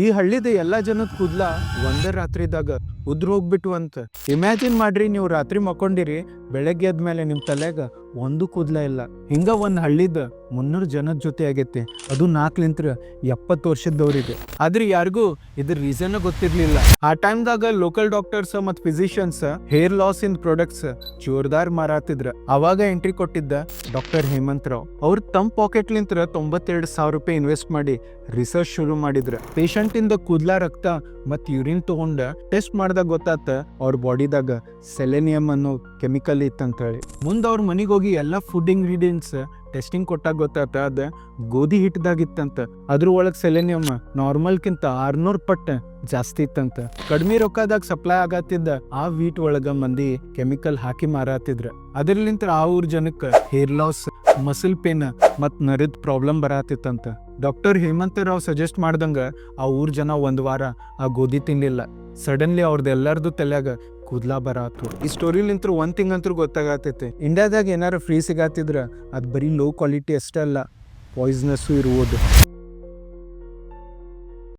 ಈ ಹಳ್ಳಿದ ಎಲ್ಲಾ ಜನದ ಕೂದ್ಲ ಒಂದೇ ರಾತ್ರಿದಾಗ ಉದ್ರ ಹೋಗ್ಬಿಟ್ಟು ಅಂತ. ಇಮ್ಯಾಜಿನ್ ಮಾಡ್ರಿ, ನೀವು ರಾತ್ರಿ ಮಕ್ಕೊಂಡಿರಿ, ಬೆಳಗ್ಗೆ ಎದ್ಮೇಲೆ ನಿಮ್ ತಲೆಗ ಒಂದು ಕೂದ್ಲ ಇಲ್ಲ. ಹಿಂಗ ಒಂದ್ ಹಳ್ಳಿದ 300 ಜನದ ಜೊತೆ ಆಗೈತಿ, ಅದು 4 70 ವರ್ಷದವ್ರಿಗೆ. ಆದ್ರೆ ಯಾರಿಗೂ ಇದ್ರ ರೀಸನ್ ಗೊತ್ತಿರ್ಲಿಲ್ಲ. ಆ ಟೈಮ್ದಾಗ ಲೋಕಲ್ ಡಾಕ್ಟರ್ಸ್ ಮತ್ physicians hair loss in products ಜೋರ್ದಾರ್ ಮಾರಾತಿದ್ರ. ಅವಾಗ ಎಂಟ್ರಿ ಕೊಟ್ಟಿದ್ದ ಡಾಕ್ಟರ್ ಹೇಮಂತ್ ರಾವ್. ಅವ್ರು ತಮ್ಮ ಪಾಕೆಟ್ ಲಿಂತ್ರ 92,000 ರೂಪಾಯಿ ಇನ್ವೆಸ್ಟ್ ಮಾಡಿ ರಿಸರ್ಚ್ ಶುರು ಮಾಡಿದ್ರ. ಪೇಷಂಟ್ ಇಂದ ಕೂದ್ಲ, ರಕ್ತ ಮತ್ ಯೂರಿನ್ ತಗೊಂಡ ಟೆಸ್ಟ್ ಮಾಡ್ದಾಗ ಗೊತ್ತಾತ ಅವ್ರ ಬಾಡಿದಾಗ ಸೆಲೆನಿಯಂ ಅನ್ನೋ ಕೆಮಿಕಲ್ ಇತ್ತಂತ ಹೇಳಿ. ಮುಂದೆ ಅವ್ರ ಮನೆಗೆ ಹೋಗಿ ಎಲ್ಲ ಫುಡ್ ಇಂಗ್ರೀಡಿಯೆಂಟ್ಸ್ ಟೆಸ್ಟಿಂಗ್ ಕೊಟ್ಟಾಗ ಗೊತ್ತಾತ ಅದ ಗೋಧಿ ಹಿಟ್ಟದಾಗಿತ್ತಂತ. ಅದ್ರ ಒಳಗ್ ಸೆಲೆನಿಯಂ ನಾರ್ಮಲ್ಕಿಂತ 600 ಪಟ್ಟು ಜಾಸ್ತಿ ಇತ್ತಂತ. ಕಡಿಮೆ ರೊಕ್ಕದಾಗ ಸಪ್ಲೈ ಆಗತ್ತಿದ್ದ ಆ ವೀಟ್ ಒಳಗ ಮಂದಿ ಕೆಮಿಕಲ್ ಹಾಕಿ ಮಾರಾತಿದ್ರ. ಅದ್ರಲಿಂತ್ರ ಆ ಊರ್ ಜನಕ್ಕ ಹೇರ್ ಲಾಸ್, ಮಸಲ್ ಪೇನ್ ಮತ್ ನರಿದ್ ಪ್ರಾಬ್ಲಮ್ ಬರಾತಿತ್ತಂತ. ಡಾಕ್ಟರ್ ಹೇಮಂತ್ ರಾವ್ ಸಜೆಸ್ಟ್ ಮಾಡ್ದಂಗ ಆ ಊರ್ ಜನ 1 ವಾರ ಆ ಗೋಧಿ ತಿನ್ಲಿಲ್ಲ. ಸಡನ್ಲಿ ಅವ್ರದ್ದು ಎಲ್ಲಾರ್ದು ತಲ್ಯಾಗ ಕೂದ್ಲಾ ಬರಾತು. ಈ ಸ್ಟೋರಿಲಿಂತ್ರ ಒಂದ್ ಥಿಂಗ್ ಅಂತೂ ಗೊತ್ತಾಗತೈತಿ, ಇಂಡಿಯಾದಾಗ ಏನಾರ ಫ್ರೀ ಸಿಗಾತಿದ್ರ ಅದ್ ಬರೀ ಲೋ ಕ್ವಾಲಿಟಿ ಅಷ್ಟೇ ಅಲ್ಲ, ಪಾಯ್ಸನಸ್ಸು ಇರುವುದು.